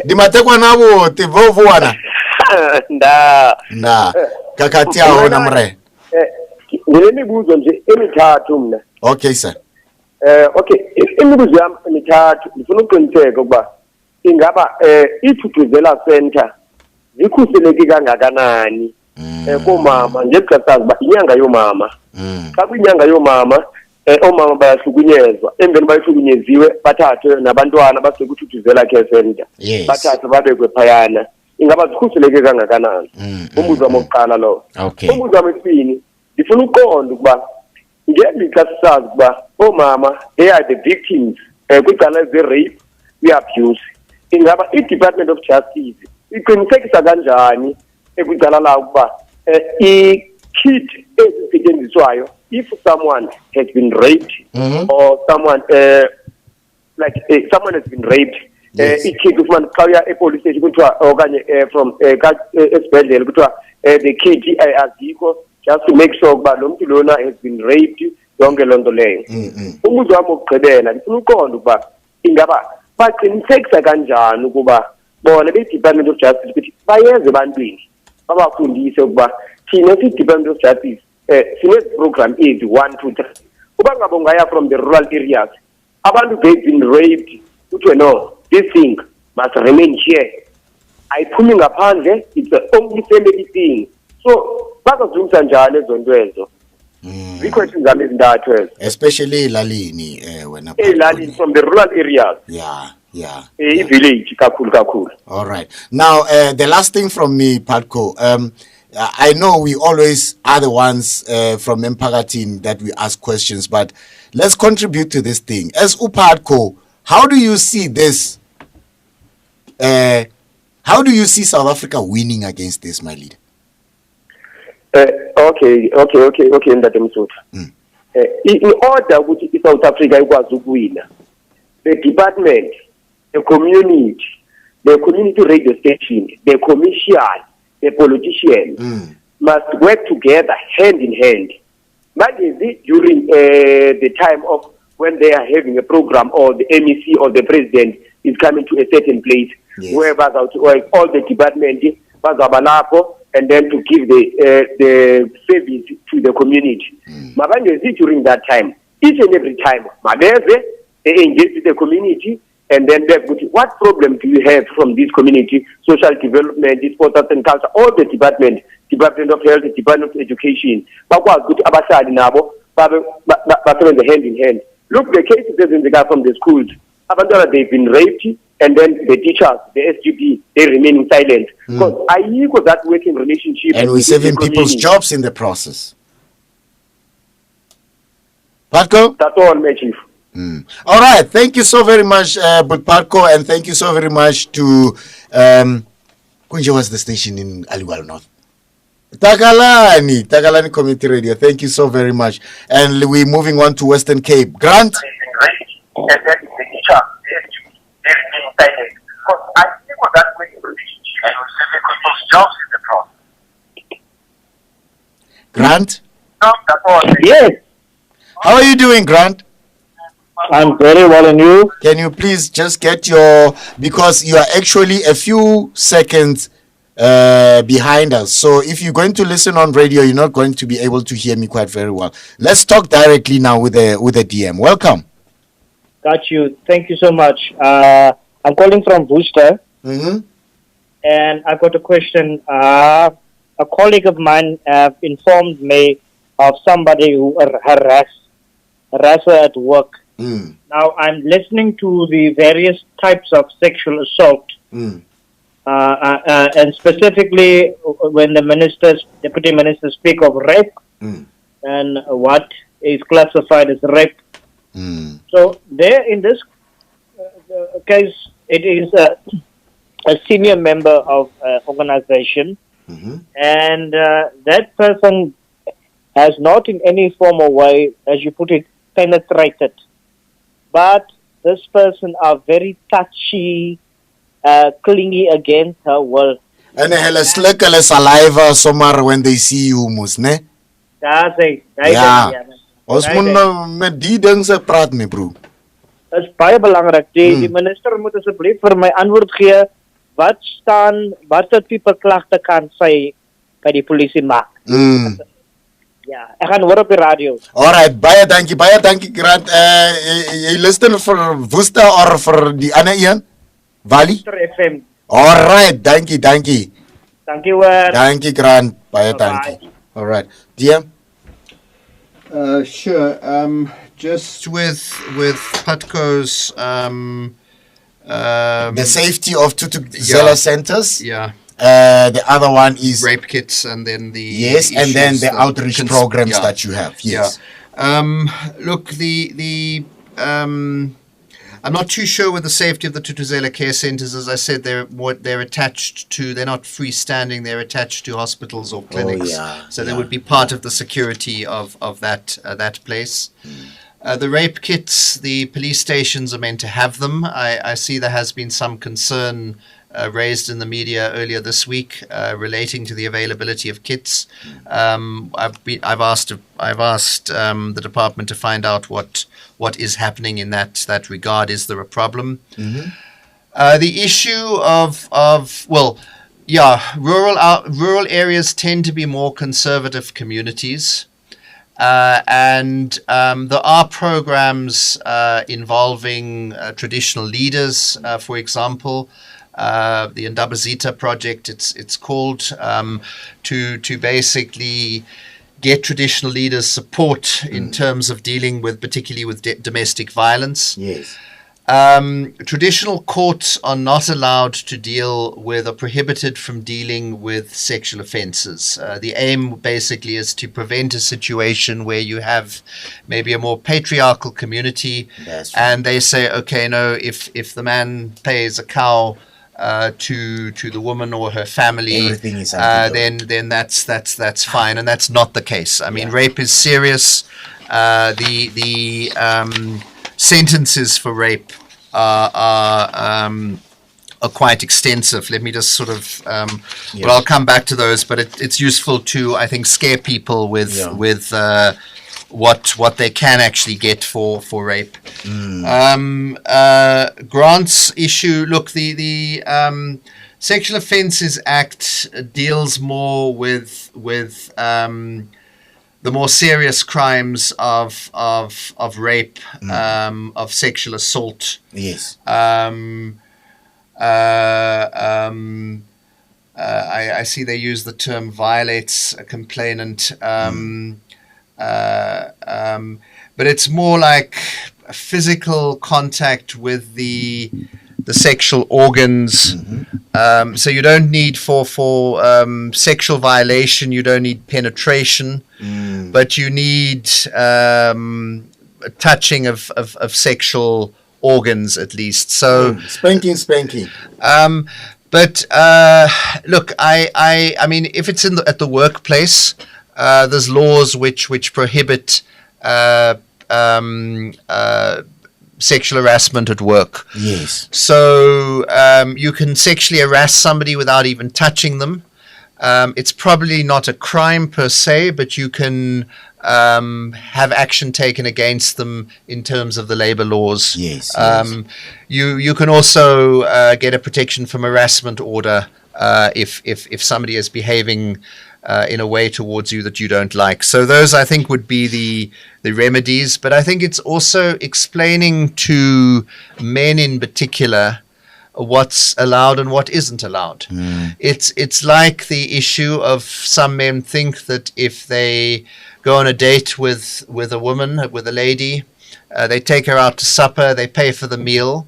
Speaker 1: ndimatekwana bote vovuana. Na kakati aho namre.
Speaker 4: Ngilemibuzo nje emithathu mina.
Speaker 1: Okay sir.
Speaker 4: Okay, imibuzo yami emithathu ngifuna ukuqiniseka ukuba ingaba iThuthuzela Center zikhuseleke kangakanani komama ngesikhathi ba inyanga yomama. Xa kwinyanga yomama omama bayahlukunyezwa, emveni bayihlukunyeziwe bathathwe nabantwana base kuThuthuzela Care Center. Bathathwe babekwe phayana. Ingaba zikhuseleke kangakanani? Umbuzo wami wokuqala lo. Umbuzo wami wesibini, ngifuna ukuqonda ukuba ngelixa sisazi ukuba omama they are the victims kwicala ze-rape, we-abuse. Ingaba i-Department of Justice iqinisekisa kanjani kwicala lawo ukuba i-kit ezisetyenziswayo, if someone has been raped or someone someone has been raped, i-kit ufumana xa uya epolice station kuthiwa okanye from esibhedlele kuthiwa the kit azikho, just to make sure ukuba lo muntu lona has been raped, yonke loo nto leyo. Umbuzo wami wokugqibela ndifuna uqonda ukuba ingaba baqinisekisa kanjani ukuba bona be-Department of Justice ukuthi bayeze ebantwini babafundise ukuba thina si-Department of Justice sine-program ezi 1, 2, 3. Uba ngabe ungaya from the rural areas, abantu they've been raped, kuthiwe no, this thing must remain here. Ayiphumi ngaphandle, it's the only family thing. So bazazilungisa njani ezo nto ezo? Ziiquestions zami ezintathu ezo.
Speaker 1: Especially elalini wena.
Speaker 4: Elalini from the rural areas.
Speaker 1: Yeah.
Speaker 4: Village kakhulu.
Speaker 1: All right. Now the last thing from me, Patko, I know we always are the ones from Mpakatin that we ask questions, but let's contribute to this thing. As Upatko, how do you see this? How do you see South Africa winning against this, my leader?
Speaker 4: Okay, Ndatemsuthu. In order which South Africa ikwazi ukuwina, the department, the community radio station, the commission, the politicians must work together hand in hand. That is it during the time of when they are having a program, or the MEC or the president is coming to a certain place, where all the department and then to give the service to the community. During that time, each and every time, they engage with the community, and then what problem do you have from this community? Social development, sports and culture, all the Department of Health, the Department of Education, hand in hand. Look, the cases in the guy from the schools, they've been raped, and then the teachers, the SGB, they remain silent. Because I equal that working relationship.
Speaker 1: And we're saving people's jobs in the process. Patko?
Speaker 4: That's all, my chief.
Speaker 1: All right. Thank you so very much, Patko, and thank you so very much to Kunja was the station in Aliwal North. Takalani Community Radio. Thank you so very much. And we're moving on to Western Cape. Grant?
Speaker 6: And then the teacher they remain silent. Because I think that way and will save people's jobs in the process.
Speaker 1: Grant?
Speaker 3: Yes,
Speaker 1: How are you doing, Grant?
Speaker 3: I'm very well, and you?
Speaker 1: Can you please just get your, because you are actually a few seconds behind us. So if you're going to listen on radio, you're not going to be able to hear me quite very well. Let's talk directly now with a DM. Welcome.
Speaker 3: Got you. Thank you so much. I'm calling from Worcester,
Speaker 1: Mm-hmm.
Speaker 3: and I've got a question. A colleague of mine informed me of somebody who harassed her at work.
Speaker 1: Mm.
Speaker 3: Now, I'm listening to the various types of sexual assault,
Speaker 1: Mm.
Speaker 3: and specifically when the deputy ministers speak of rape
Speaker 1: Mm.
Speaker 3: and what is classified as rape.
Speaker 1: Mm.
Speaker 3: So there in this case, it is a senior member of organization,
Speaker 1: Mm-hmm.
Speaker 3: and that person has not in any form or way, as you put it, penetrated. But this person are very touchy, clingy against her will.
Speaker 1: And hulle sluk hulle saliva sommer when they see you, mos, ne?
Speaker 3: Daar sê,
Speaker 1: Ja. Ons moet nou met die ding se praat, my bro.
Speaker 3: Dit is baie belangrik. Die minister moet asseblief vir my antwoord gee. Watter tipe klagte kan sy by die polisie maak?
Speaker 1: Mm.
Speaker 3: Ja, ek gaan hoor op die radio.
Speaker 1: Alright, baie dankie Grant. Jy luister vir Woester or vir die ander een? Wally?
Speaker 3: FM.
Speaker 1: Alright, dankie.
Speaker 3: Dankie hoor.
Speaker 1: Dankie Grant, baie
Speaker 3: Bye-bye.
Speaker 1: dankie. Alright, DM?
Speaker 2: Sure. Just with Putco's
Speaker 1: The safety of Tutuzela centers.
Speaker 2: yeah,
Speaker 1: The other one is
Speaker 2: rape kits, and then the
Speaker 1: yes, and then the outreach programs that you have. Yes.
Speaker 2: Look, I'm not too sure with the safety of the Tutuzela care centers. As I said, they're attached to. They're not freestanding. They're attached to hospitals or clinics. So they would be part of the security of that place. The rape kits, the police stations are meant to have them. I see there has been some concern raised in the media earlier this week relating to the availability of kits. I've asked the department to find out what is happening in that regard. Is there a problem?
Speaker 1: Mm-hmm.
Speaker 2: The issue of rural areas tend to be more conservative communities. And there are programs involving traditional leaders, for example, the Ndabazita project, it's called, to basically get traditional leaders support in terms of dealing with, particularly with domestic violence.
Speaker 1: Yes.
Speaker 2: Traditional courts are not allowed to deal with or prohibited from dealing with sexual offences. The aim basically is to prevent a situation where you have maybe a more patriarchal community, and they say, okay, no, if the man pays a cow to the woman or her family,
Speaker 1: everything is
Speaker 2: then that's fine, and that's not the case. I mean, rape is serious. The sentences for rape are quite extensive. Let me just sort of, well, I'll come back to those, but it's useful to, I think, scare people with what they can actually get for rape. Grant's issue. Look, the Sexual Offences Act deals more with the more serious crimes of rape, of sexual assault.
Speaker 1: Yes.
Speaker 2: I see they use the term violates a complainant, but it's more like physical contact with the sexual organs. So you don't need for sexual violation, you don't need penetration, but you need touching of sexual organs at least. So
Speaker 1: spanking.
Speaker 2: But look, I mean, if it's at the workplace, there's laws which prohibit sexual harassment at work.
Speaker 1: Yes.
Speaker 2: So you can sexually harass somebody without even touching them. It's probably not a crime per se, but you can have action taken against them in terms of the labor laws.
Speaker 1: Yes.
Speaker 2: You can also get a protection from harassment order if somebody is behaving in a way towards you that you don't like. So those, I think, would be the remedies. But I think it's also explaining to men in particular what's allowed and what isn't allowed. It's like the issue of some men think that if they go on a date with a woman, with a lady, they take her out to supper, they pay for the meal,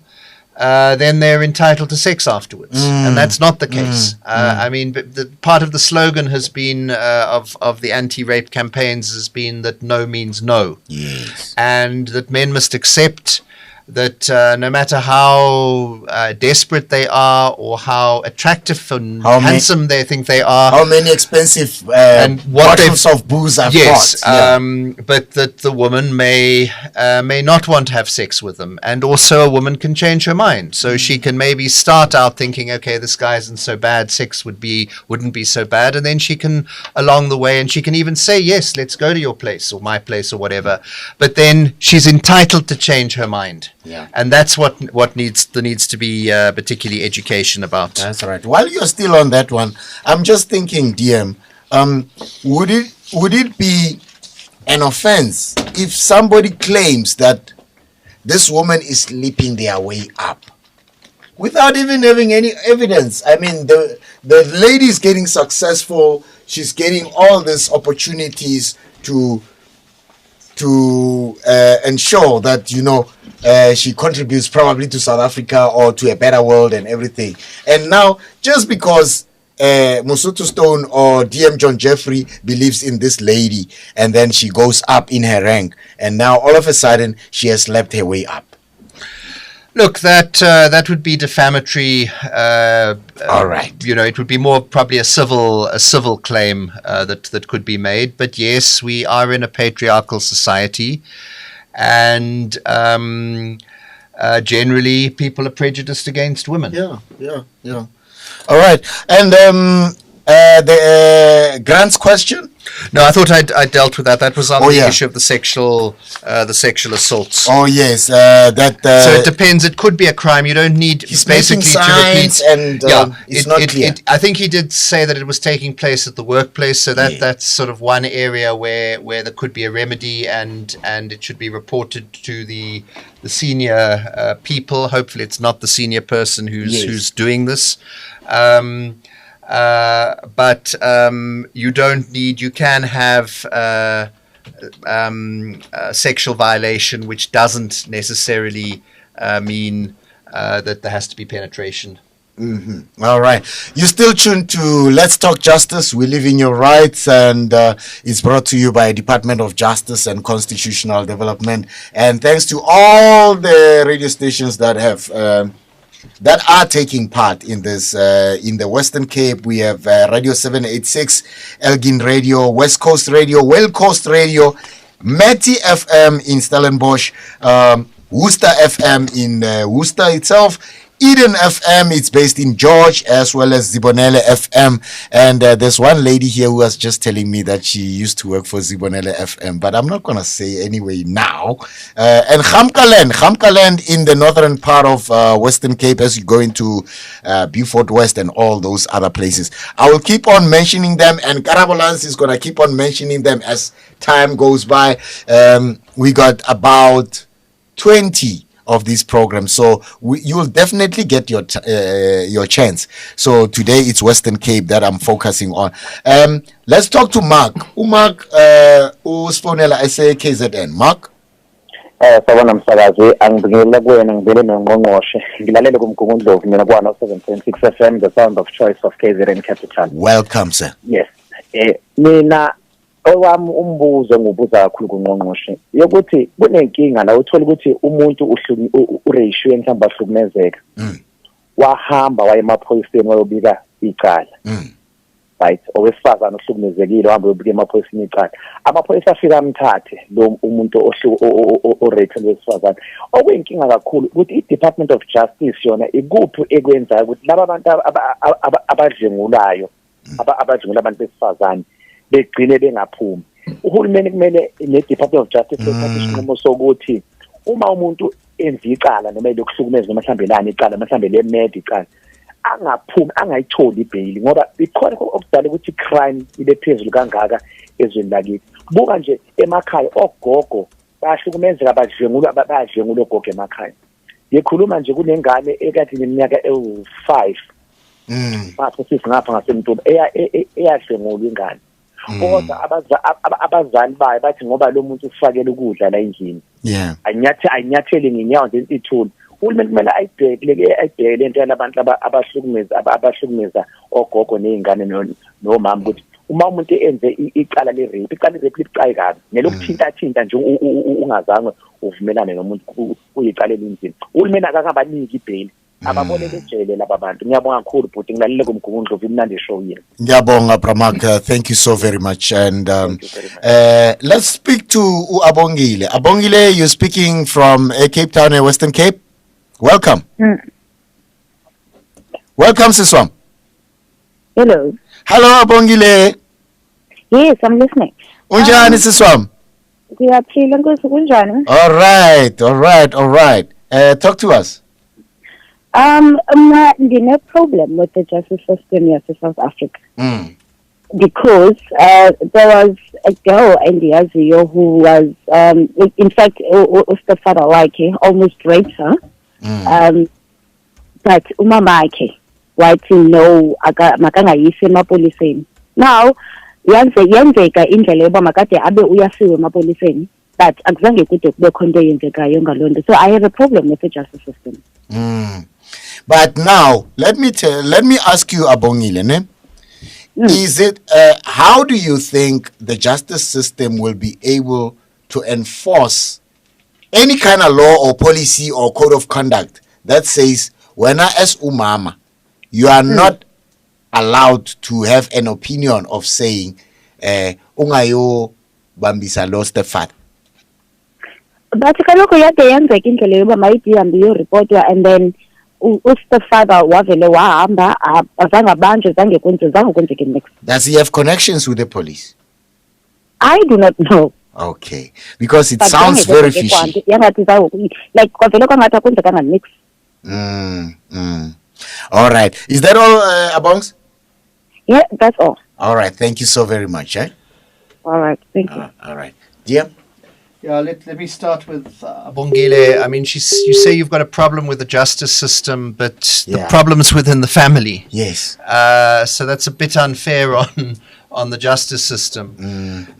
Speaker 2: then they're entitled to sex afterwards. And that's not the case. I mean, the part of the slogan has been of the anti-rape campaigns has been that no means no.
Speaker 1: Yes.
Speaker 2: And that men must accept that no matter how desperate they are or how attractive and handsome they think they are,
Speaker 1: how many expensive
Speaker 2: and what
Speaker 1: bottles of booze I've
Speaker 2: yes,
Speaker 1: bought.
Speaker 2: but that the woman may not want to have sex with them, and also a woman can change her mind. So she can maybe start out thinking, okay, this guy isn't so bad, sex wouldn't be so bad, and then she can along the way, and she can even say, yes, let's go to your place or my place or whatever. But then she's entitled to change her mind.
Speaker 1: Yeah.
Speaker 2: And that's what needs to be particularly education about.
Speaker 1: That's right. While you're still on that one, I'm just thinking, DM, would it be an offense if somebody claims that this woman is sleeping their way up without even having any evidence? I mean, the lady is getting successful. She's getting all these opportunities to ensure that, she contributes probably to South Africa or to a better world and everything. And now, just because Mosotho Stone or DM John Jeffery believes in this lady, and then she goes up in her rank, and now all of a sudden she has slept her way up.
Speaker 2: Look, that would be defamatory.
Speaker 1: All right.
Speaker 2: It would be more probably a civil claim that could be made. But yes, we are in a patriarchal society, and generally people are prejudiced against women.
Speaker 1: Yeah. All right, and the Grant's question.
Speaker 2: No, I thought I dealt with that. That was on the issue of the sexual assaults.
Speaker 1: Oh yes, that.
Speaker 2: So it depends. It could be a crime. You don't need basically to repeat.
Speaker 1: And it's not clear.
Speaker 2: I think he did say that it was taking place at the workplace. So that's sort of one area where there could be a remedy, and it should be reported to the senior people. Hopefully, it's not the senior person who's doing this. But you can have sexual violation, which doesn't necessarily mean that there has to be penetration.
Speaker 1: Mm-hmm. All right. You're still tuned to Let's Talk Justice. We live in your rights, and it's brought to you by Department of Justice and Constitutional Development. And thanks to all the radio stations that have that are taking part in this. In the Western Cape, we have Radio 786, Elgin Radio, West Coast Radio, Well Coast Radio, Matty FM in Stellenbosch, Worcester FM in Worcester itself, Eden FM, it's based in George, as well as Zibonele FM. And there's one lady here who was just telling me that she used to work for Zibonele FM, but I'm not going to say anyway now. And Gamkaland in the northern part of Western Cape, as you go into Beaufort West and all those other places. I will keep on mentioning them, and Karabolans is going to keep on mentioning them as time goes by. We got about 20 of these programs, so you will definitely get your chance. So today it's Western Cape that I'm focusing on. Let's talk to Mark. Mark usfonela KZN. Mark.
Speaker 4: Sabona msakazi angibingelela kuwena ngibele nongqongqoshe ngilalele kumgungundlovu mina kwa 7.6 FM, the sound of choice of KZN Capital.
Speaker 1: Welcome, sir.
Speaker 4: Yes. Mina owami umbuzo ngobuza kakhulu kungqongqoshe yokuthi kunenkinga la uthola ukuthi umuntu uratio mhlawumbe ahlukumezeka
Speaker 3: wahamba waye emaphoyiseni wayobika icala. Right, owesifazane ohlukumezekile wahamba uyobika emaphoyiseni icala. Amaphoyisa afika amthathe lo umuntu o-rape wesifazane. Okuyinkinga kakhulu ukuthi i-Department of Justice yona ikuphi ekwenzayo ukuthi laba bantu abadlengulayo abadlengula abantu besifazane begcine bengaphumi. Uhulumeni kumele ne-Department of Justice ethathe isinqumo sokuthi uma umuntu enza icala noma elokuhlukumeza noma mhlambe lana icala mhlambe le-med icala angaphumi angayitholi ibail ngoba ikhona okudala ukuthi crime ibe phezulu kangaka ezweni lakithi. Buka nje emakhaya ogogo bahlukumezeka badlengula ogogo emakhaya. Ngikhuluma nje kunengane ekade neminyaka ewu5 bafo sisingapha ngasemntombi eyadlengulwa ingane. Kodwa abazali bayo bathi ngoba lo muntu ufakele ukudla la endlini anyathele ngenyawo nje ithuli. Uhulumeni kumele ayibheke lento yalabantu abahlukumeza ogogo nezingane nomama ukuthi uma umuntu enze icala le-rape libucayi kabi nelokuthinta nje ungazange uvumelane nomuntu uyicala elinzima. Uhulumeni akabaniki ibheli ababoleke ejele laba bantu. Ngiyabonga kakhulu bhuti ngilalele kumgungundlovu imnandi show yini.
Speaker 1: Ngiyabonga Pramak, thank you so very much. And let's speak to Abongile. Abongile, you're speaking from Cape Town, Western Cape. Welcome. Welcome, Siswam.
Speaker 7: Hello.
Speaker 1: Hello, Abongile.
Speaker 7: Yes, I'm listening.
Speaker 1: Unjani, Siswam?
Speaker 7: Ngiyaphila Nkosi, kunjani?
Speaker 1: All right. Talk to us.
Speaker 7: No problem with the justice system here in South Africa. Because there was a girl in the Azio who was, in fact, the father like almost raped her. But umama akhe wathi no makangayisi emapoliseni. Now yenzeka indlela yoba makade abe uyasiwe emapoliseni, but akuzange kude kube khonto yenzekayo ngalonto. So I have a problem with the justice system.
Speaker 1: But now let me ask you, Abongile, ne? Is it how do you think the justice system will be able to enforce any kind of law or policy or code of conduct that says when as umama you are not allowed to have an opinion of saying ungayo bambisa lo stepfather?
Speaker 7: But kaloko yade yenzeka indlela yoba mayihambe iyoreportwa and then stepfather wavele wahamba azange abanjwe zange kwenzeke next.
Speaker 1: Does he have connections with the police?
Speaker 7: I do not know.
Speaker 1: Okay, because it sounds very fishy.
Speaker 7: Like kwavele kwangathi akwenzekanga next.
Speaker 1: All right. Is that all, Abongs?
Speaker 7: Yeah, that's all.
Speaker 1: All right. Thank you so very much.
Speaker 7: All right. Thank you.
Speaker 1: All right. Dear?
Speaker 2: Yeah, let me start with Bongile. I mean, you say you've got a problem with the justice system, but the problem's within the family.
Speaker 1: Yes.
Speaker 2: So that's a bit unfair on the justice system.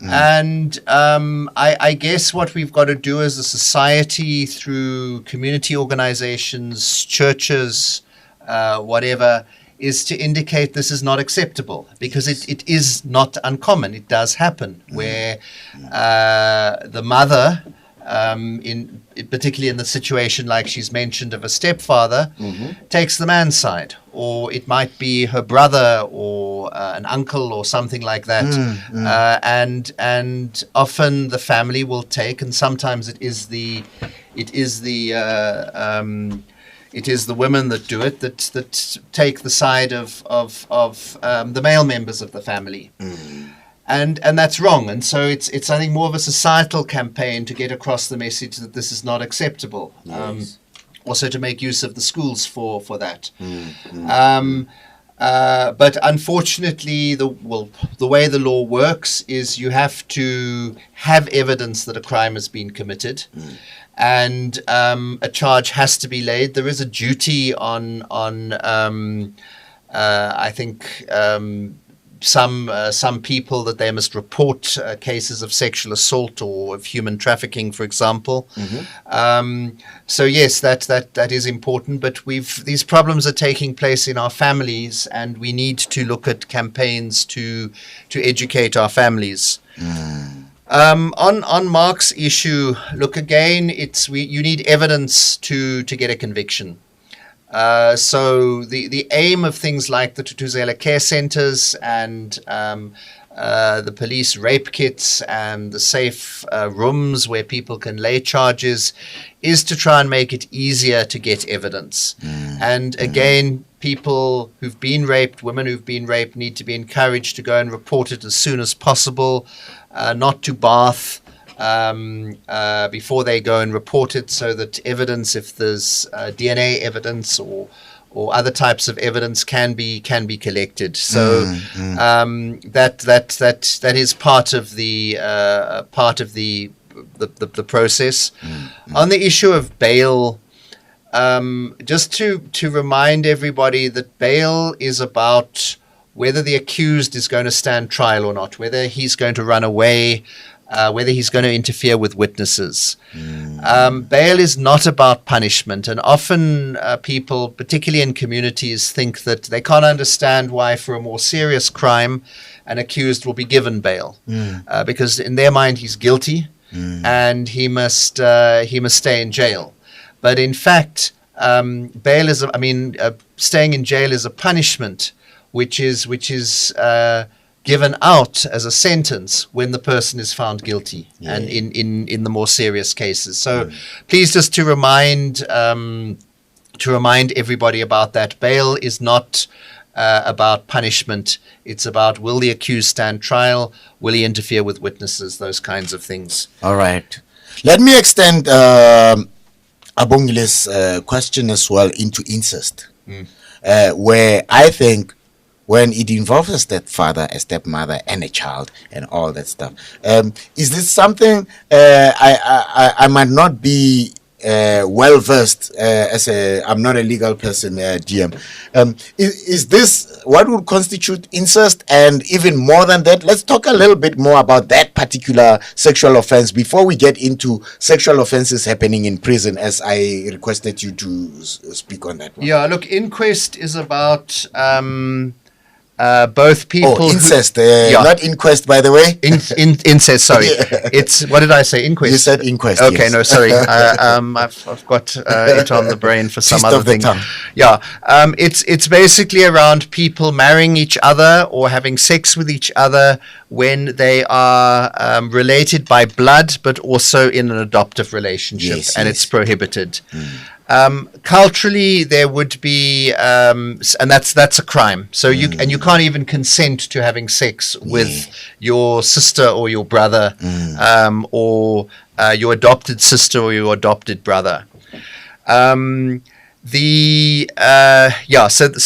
Speaker 2: And I guess what we've got to do as a society through community organizations, churches, whatever, is to indicate this is not acceptable, because it is not uncommon. It does happen where the mother, particularly in the situation like she's mentioned of a stepfather, takes the man's side, or it might be her brother or an uncle or something like that, and often the family will take, and sometimes it is the women that do it, that take the side of the male members of the family. And that's wrong. And so it's I think more of a societal campaign to get across the message that this is not acceptable.
Speaker 1: Yes.
Speaker 2: Also to make use of the schools for that. But unfortunately, the way the law works is you have to have evidence that a crime has been committed. And a charge has to be laid. There is a duty on I think some people that they must report cases of sexual assault or of human trafficking, for example. So yes, that is important. But these problems are taking place in our families, and we need to look at campaigns to educate our families. On Mark's issue, look again. You need evidence to get a conviction. So the aim of things like the Tutuzela care centers and the police rape kits and the safe rooms where people can lay charges is to try and make it easier to get evidence. And again, people who've been raped, women who've been raped, need to be encouraged to go and report it as soon as possible, not to bath before they go and report it, so that evidence, if there's DNA evidence or other types of evidence, can be collected. So that is part of the process. On the issue of bail, just to remind everybody that bail is about whether the accused is going to stand trial or not, whether he's going to run away, whether he's going to interfere with witnesses. Bail is not about punishment, and often people, particularly in communities, think that they can't understand why for a more serious crime an accused will be given bail, because in their mind he's guilty and he must stay in jail. But in fact, bail is, staying in jail is a punishment, which is given out as a sentence when the person is found guilty, and in the more serious cases. So please, just to remind everybody about that, bail is not about punishment. It's about, will the accused stand trial? Will he interfere with witnesses? Those kinds of things.
Speaker 1: All right. Let me extend Abongile's question as well into incest, where I think when it involves a stepfather, a stepmother, and a child, and all that stuff, is this something I might not be well versed I'm not a legal person, GM. Is this what would constitute incest? And even more than that, let's talk a little bit more about that particular sexual offense before we get into sexual offenses happening in prison, as I requested you to speak on that one.
Speaker 2: Yeah, look, inquest is about both people.
Speaker 1: Incest, not inquest, by the way.
Speaker 2: Incest, sorry. It's, what did I say? Inquest.
Speaker 1: You said inquest.
Speaker 2: Okay,
Speaker 1: yes.
Speaker 2: No, sorry. I've got it on the brain for some other thing.
Speaker 1: Tongue.
Speaker 2: Yeah, it's basically around people marrying each other or having sex with each other when they are related by blood, but also in an adoptive relationship, and it's prohibited. Culturally, there would be, and that's a crime. So you can't even consent to having sex with your sister or your brother, or your adopted sister or your adopted brother. So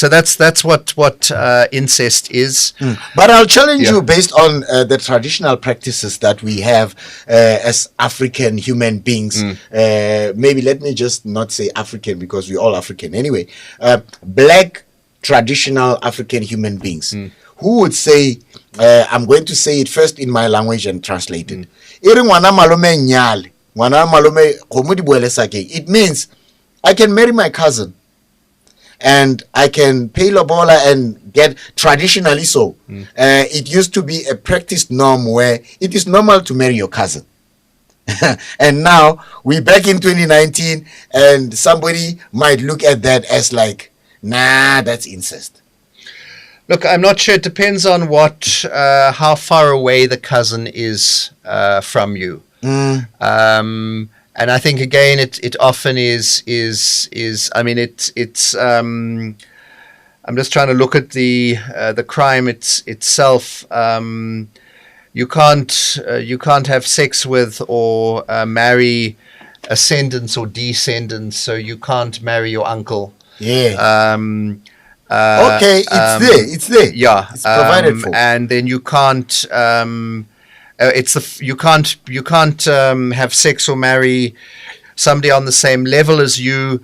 Speaker 2: that's what incest is.
Speaker 1: But I'll challenge you based on the traditional practices that we have as African human beings. Maybe let me just not say African, because we're all African anyway. Black traditional African human beings who would say, I'm going to say it first in my language and translate it. It means I can marry my cousin, and I can pay lobola and get traditionally so. It used to be a practiced norm where it is normal to marry your cousin. And now we're back in 2019, and somebody might look at that as like, nah, that's incest.
Speaker 2: Look, I'm not sure. It depends on how far away the cousin is from you. And I think, again, it often is. I mean, it's. I'm just trying to look at the crime itself. You can't have sex with or marry ascendants or descendants. So you can't marry your uncle.
Speaker 1: Yeah. Okay, it's there.
Speaker 2: Yeah,
Speaker 1: it's provided for.
Speaker 2: And then you can't. You can't have sex or marry somebody on the same level as you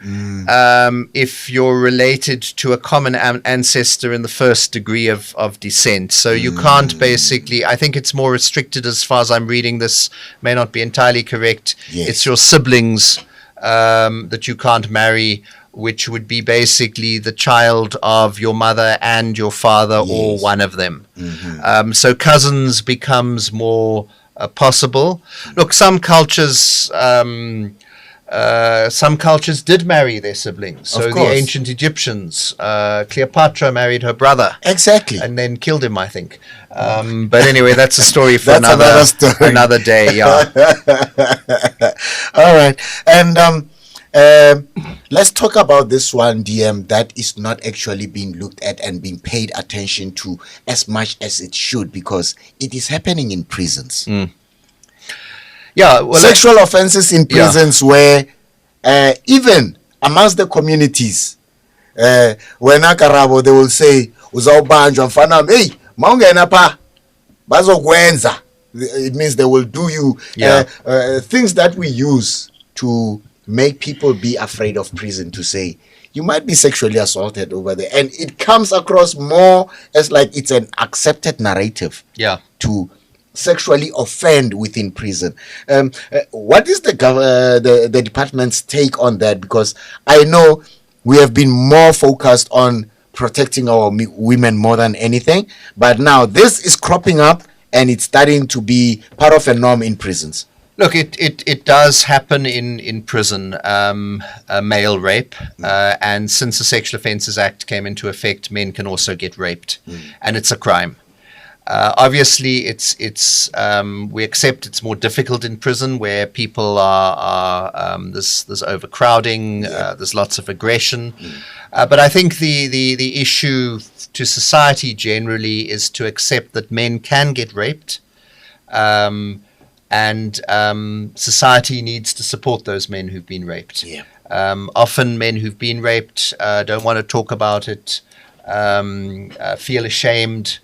Speaker 2: if you're related to a common ancestor in the first degree of descent. So you can't basically, I think it's more restricted as far as I'm reading this, may not be entirely correct.
Speaker 1: Yes.
Speaker 2: It's your siblings that you can't marry, which would be basically the child of your mother and your father, or one of them. So cousins becomes more possible. Look, some cultures some cultures did marry their siblings. So the ancient Egyptians, Cleopatra married her brother.
Speaker 1: Exactly.
Speaker 2: And then killed him, I think. But anyway, that's a story for another day. Yeah.
Speaker 1: All right. And let's talk about this one, DM, that is not actually being looked at and being paid attention to as much as it should, because it is happening in prisons.
Speaker 2: Yeah, well,
Speaker 1: sexual offenses in prisons, where even amongst the communities, when Akarabo, they will say, "Uzawubanjwa mfana, hey, maungena pa, bazokwenza." It means they will do you things that we use to make people be afraid of prison, to say you might be sexually assaulted over there, and it comes across more as like it's an accepted narrative. To sexually offend within prison. What is the department's take on that? Because I know we have been more focused on protecting our women more than anything, but now this is cropping up and it's starting to be part of a norm in prisons.
Speaker 2: Look, it does happen in prison, male rape, and since the Sexual Offences Act came into effect, men can also get raped, and it's a crime. Obviously, it's we accept it's more difficult in prison, where people are there's overcrowding, there's lots of aggression, but I think the issue to society generally is to accept that men can get raped, and society needs to support those men who've been raped. Often men who've been raped don't want to talk about it, feel ashamed.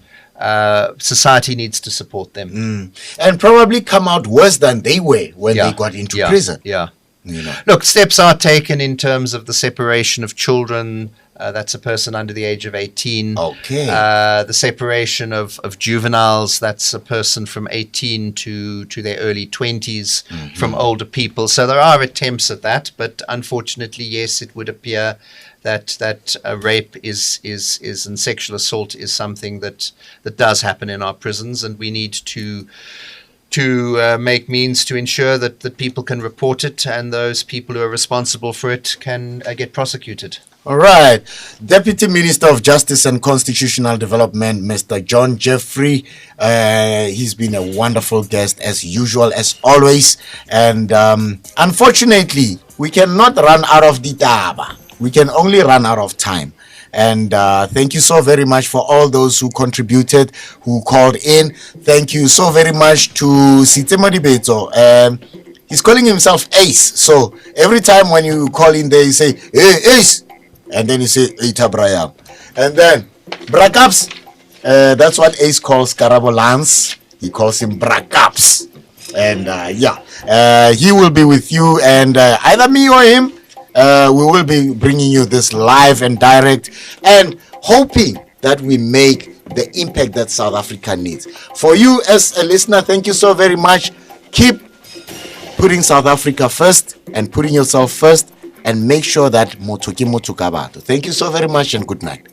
Speaker 2: Society needs to support them.
Speaker 1: And probably come out worse than they were when they got into prison. You know.
Speaker 2: Look, steps are taken in terms of the separation of children. That's a person under the age of 18. The separation of juveniles, that's a person from 18 to their early 20s from older people. So there are attempts at that, but unfortunately, yes, it would appear that rape is and sexual assault is something that does happen in our prisons, and we need to make means to ensure that people can report it, and those people who are responsible for it can get prosecuted.
Speaker 1: All right. Deputy Minister of Justice and Constitutional Development, Mr. John Jeffery. He's been a wonderful guest as usual, as always. And unfortunately, we cannot run out of the taba. We can only run out of time. And thank you so very much for all those who contributed, who called in. Thank you so very much to Sitemo Dibeto. He's calling himself Ace. So every time when you call in there, you say, "Hey, Ace." And then you say, "Eita Brian." And then, Brakaps. That's what Ace calls Karabo Lance. He calls him Brakaps. And he will be with you. And either me or him, we will be bringing you this live and direct, and hoping that we make the impact that South Africa needs. For you as a listener, thank you so very much. Keep putting South Africa first and putting yourself first, and make sure that Motuki Motukabato. Thank you so very much, and good night.